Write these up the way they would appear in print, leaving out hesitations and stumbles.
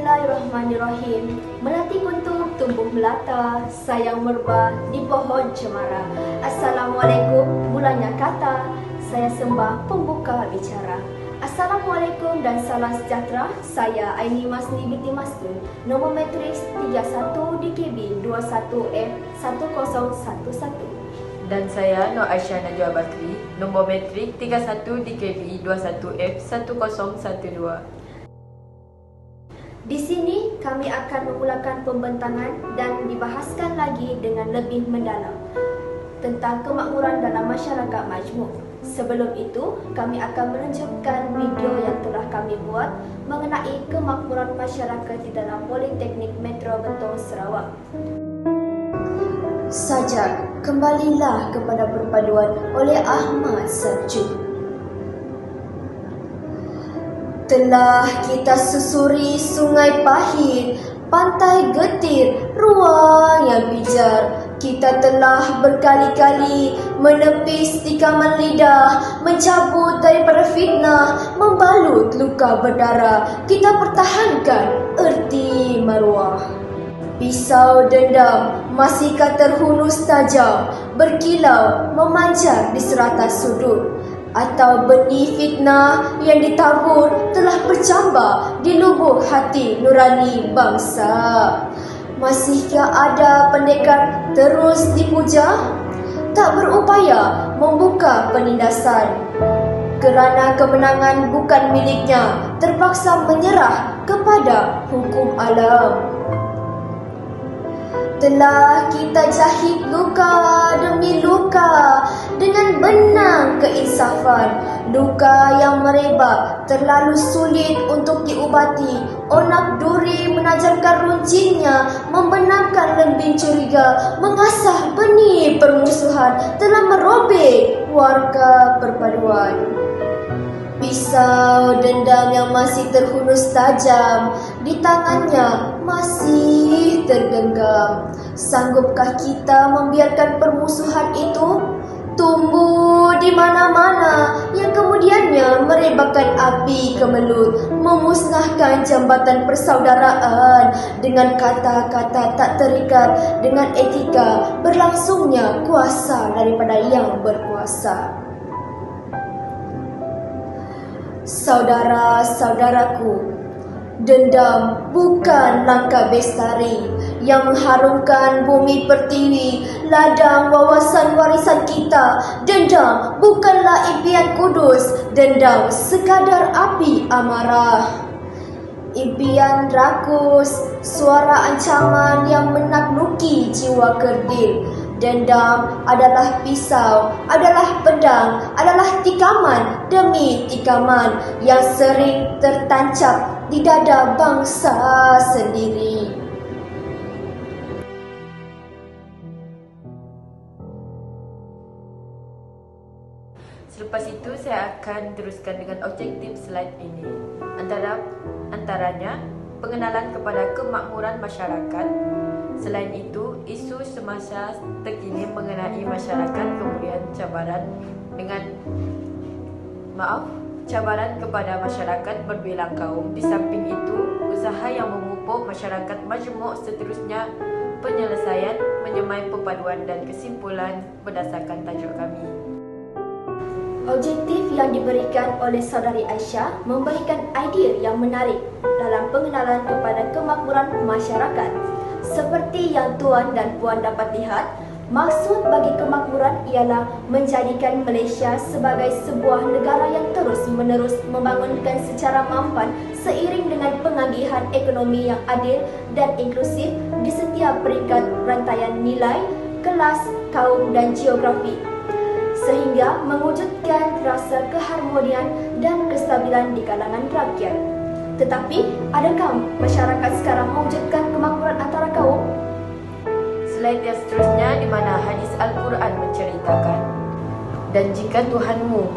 Bismillahirrahmanirrahim. Melati kuntum tumbuh melata, sayang merbah di pohon cemara. Assalamualaikum, mulanya kata, saya sembah pembuka bicara. Assalamualaikum dan salam sejahtera. Saya Aini Masni binti Masdun, nombor matriks 31 DKB 21F1011. Dan saya Nur Aisyah Najwa Bakri, nombor matrik 31 DKB 21F1012. Di sini kami akan memulakan pembentangan dan dibahaskan lagi dengan lebih mendalam tentang kemakmuran dalam masyarakat majmuk. Sebelum itu, kami akan menunjukkan video yang telah kami buat mengenai kemakmuran masyarakat di dalam Politeknik Metro Bentong Sarawak. Sajak, kembalilah kepada perpaduan oleh Ahmad Sarjuk. Telah kita susuri sungai pahit, pantai getir, ruang yang pijar. Kita telah berkali-kali menepis tikaman lidah, mencabut daripada fitnah, membalut luka berdarah. Kita pertahankan erti maruah. Pisau dendam masihkah terhunus tajam, berkilau memancar di serata sudut. Atau benih fitnah yang ditabur telah bercambah di lubuk hati nurani bangsa. Masihkah ada pendekar terus dipuja, tak berupaya membuka penindasan? Kerana kemenangan bukan miliknya, terpaksa menyerah kepada hukum alam. Telah kita jahit luka demi luka dengan benang keinsafan. Luka yang merebak terlalu sulit untuk diubati. Onak duri menajarkan runcingnya, membenamkan lembing curiga, mengasah benih permusuhan, telah merobek warga perpaduan. Pisau dendam yang masih terhunus tajam di tangannya masih tergenggam. Sanggupkah kita membiarkan permusuhan itu tumbuh di mana-mana yang kemudiannya merebakkan api kemelut, memusnahkan jambatan persaudaraan dengan kata-kata tak terikat, dengan etika berlangsungnya kuasa daripada yang berkuasa. Saudara-saudaraku, dendam bukan langkah bestari yang mengharumkan bumi pertiwi, ladang wawasan warisan kita. Dendam bukanlah impian kudus, dendam sekadar api amarah. Impian rakus, suara ancaman yang menakluki jiwa kerdil. Dendam adalah pisau, adalah pedang, adalah tikaman demi tikaman yang sering tertancap di dada bangsa sendiri. Selepas itu saya akan teruskan dengan objektif slide ini. Antaranya pengenalan kepada kemakmuran masyarakat. Selain itu, isu semasa terkini mengenai masyarakat, kemudian cabaran kepada masyarakat berbelang kaum. Di samping itu, usaha yang memupuk masyarakat majmuk, seterusnya penyelesaian, menyemai perpaduan dan kesimpulan berdasarkan tajuk kami. Objektif yang diberikan oleh Saudari Aisyah memberikan idea yang menarik dalam pengenalan kepada kemakmuran masyarakat. Seperti yang Tuan dan Puan dapat lihat, maksud bagi kemakmuran ialah menjadikan Malaysia sebagai sebuah negara yang terus-menerus membangunkan secara mampan seiring dengan pengagihan ekonomi yang adil dan inklusif di setiap peringkat rantaian nilai, kelas, kaum dan geografi, sehingga mewujudkan rasa keharmonian dan kestabilan di kalangan rakyat. Tetapi, adakah masyarakat sekarang mewujudkan kemakmuran antara kaum? Slide yang seterusnya di mana hadis Al-Quran menceritakan, dan jika Tuhanmu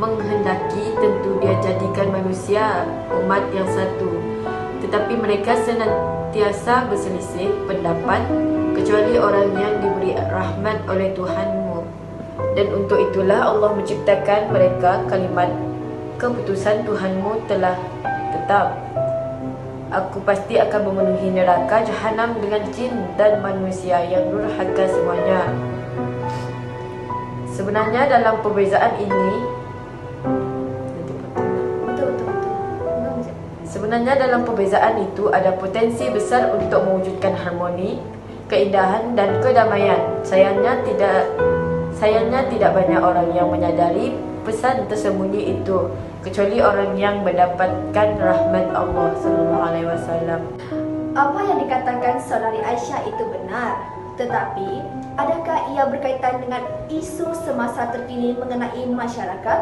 menghendaki, tentu Dia jadikan manusia umat yang satu. Tetapi mereka senantiasa berselisih pendapat, kecuali orang yang diberi rahmat oleh Tuhanmu. Dan untuk itulah Allah menciptakan mereka. Kalimat keputusan Tuhanmu telah tetap. Aku pasti akan memenuhi neraka jahanam dengan jin dan manusia yang durhaka semuanya. Sebenarnya dalam perbezaan ini Sebenarnya dalam perbezaan itu ada potensi besar untuk mewujudkan harmoni, keindahan dan kedamaian. Sayangnya tidak banyak orang yang menyadari pesan tersembunyi itu, kecuali orang yang mendapatkan rahmat Allah SAW. Apa yang dikatakan saudari Aisyah itu benar, tetapi adakah ia berkaitan dengan isu semasa terkini mengenai masyarakat?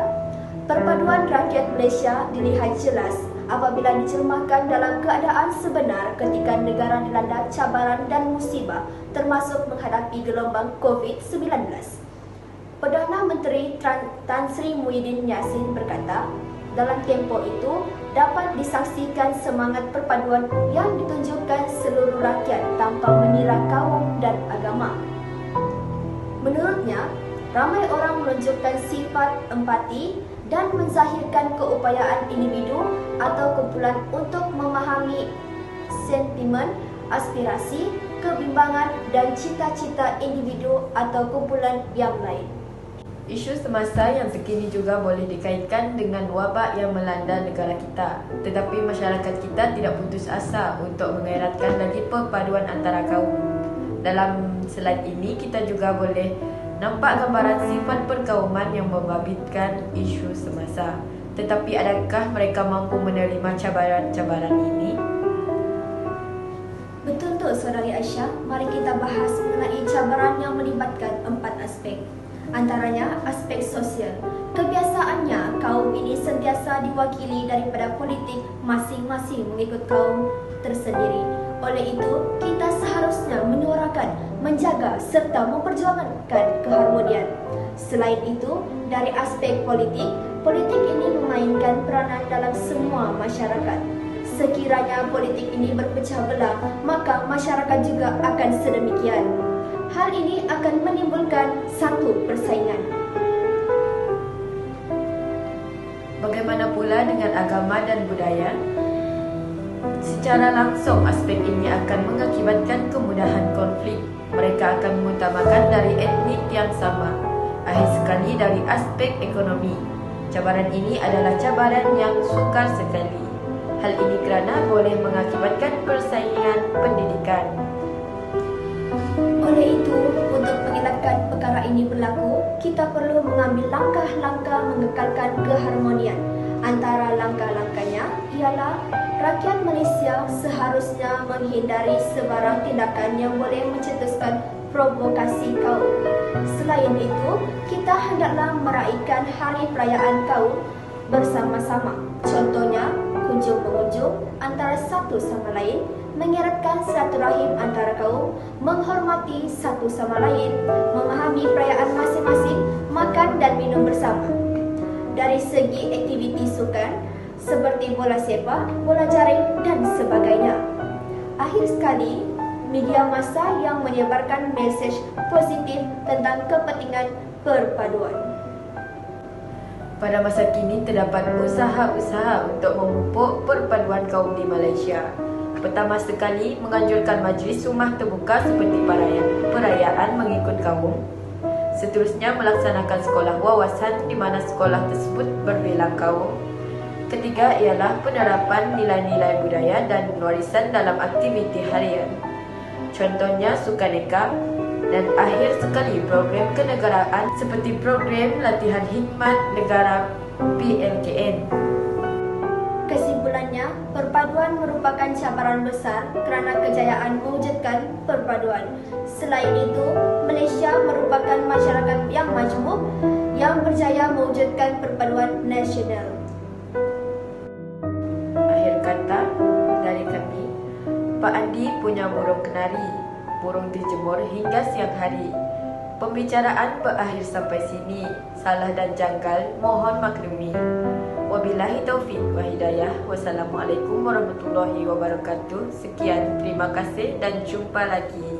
Perpaduan rakyat Malaysia dilihat jelas apabila dicermahkan dalam keadaan sebenar ketika negara dilanda cabaran dan musibah termasuk menghadapi gelombang COVID-19. Perdana Menteri Tan Sri Muhyiddin Yassin berkata, dalam tempoh itu dapat disaksikan semangat perpaduan yang ditunjukkan seluruh rakyat tanpa menira kaum dan agama. Menurutnya, ramai orang menunjukkan sifat empati dan menzahirkan keupayaan individu atau kumpulan untuk memahami sentimen, aspirasi, kebimbangan dan cita-cita individu atau kumpulan yang lain. Isu semasa yang terkini juga boleh dikaitkan dengan wabak yang melanda negara kita. Tetapi masyarakat kita tidak putus asa untuk mengeratkan lagi perpaduan antara kaum. Dalam slide ini kita juga boleh nampak gambaran sifat perkauman yang membabitkan isu semasa. Tetapi adakah mereka mampu menerima cabaran-cabaran ini? Betul tu saudari Aisyah, mari kita bahas mengenai cabaran yang melibatkan 4 aspek. Antaranya aspek sosial. Kebiasaannya kaum ini sentiasa diwakili daripada politik masing-masing mengikut kaum tersendiri. Oleh itu, kita seharusnya menyuarakan, menjaga serta memperjuangkan keharmonian. Selain itu, dari aspek politik, politik ini memainkan peranan dalam semua masyarakat. Sekiranya politik ini berpecah belah, maka masyarakat juga akan sedemikian. Hal ini akan menimbulkan satu persaingan. Bagaimana pula dengan agama dan budaya? Secara langsung, aspek ini akan mengakibatkan kemudahan konflik. Mereka akan mengutamakan dari etnik yang sama. Akhir sekali dari aspek ekonomi. Cabaran ini adalah cabaran yang sukar sekali. Hal ini kerana boleh mengakibatkan persaingan pendidikan. Oleh itu, untuk mengelakkan perkara ini berlaku, kita perlu mengambil langkah-langkah mengekalkan keharmonian. Antara langkah-langkahnya ialah rakyat Malaysia seharusnya menghindari sebarang tindakan yang boleh mencetuskan provokasi kaum. Selain itu, kita hendaklah meraihkan hari perayaan kaum bersama-sama. Contohnya, kunjung-mengunjung antara satu sama lain, mengeratkan silaturahim antara kaum, menghormati satu sama lain, memahami perayaan masing-masing, makan dan minum bersama. Dari segi aktiviti sukan seperti bola sepak, bola jaring dan sebagainya. Akhir sekali, media massa yang menyebarkan mesej positif tentang kepentingan perpaduan. Pada masa kini terdapat usaha-usaha untuk memupuk perpaduan kaum di Malaysia. Pertama sekali, menganjurkan majlis rumah terbuka seperti perayaan mengikut kaum. Seterusnya, melaksanakan sekolah wawasan di mana sekolah tersebut berbela kaum. Ketiga ialah penerapan nilai-nilai budaya dan warisan dalam aktiviti harian. Contohnya sukaneka. Dan akhir sekali, program kenegaraan seperti program latihan khidmat negara PLKN. Kesimpulannya, perpaduan merupakan cabaran besar kerana kejayaan mewujudkan perpaduan. Selain itu, Malaysia merupakan masyarakat yang majmuk yang berjaya mewujudkan perpaduan nasional. Akhir kata dari kami, Pak Andi punya burung kenari, burung dijemur hingga siang hari. Pembicaraan berakhir sampai sini. Salah dan janggal mohon maklumi. Wabillahi taufiq wa hidayah. Wassalamualaikum warahmatullahi wabarakatuh. Sekian, terima kasih dan jumpa lagi.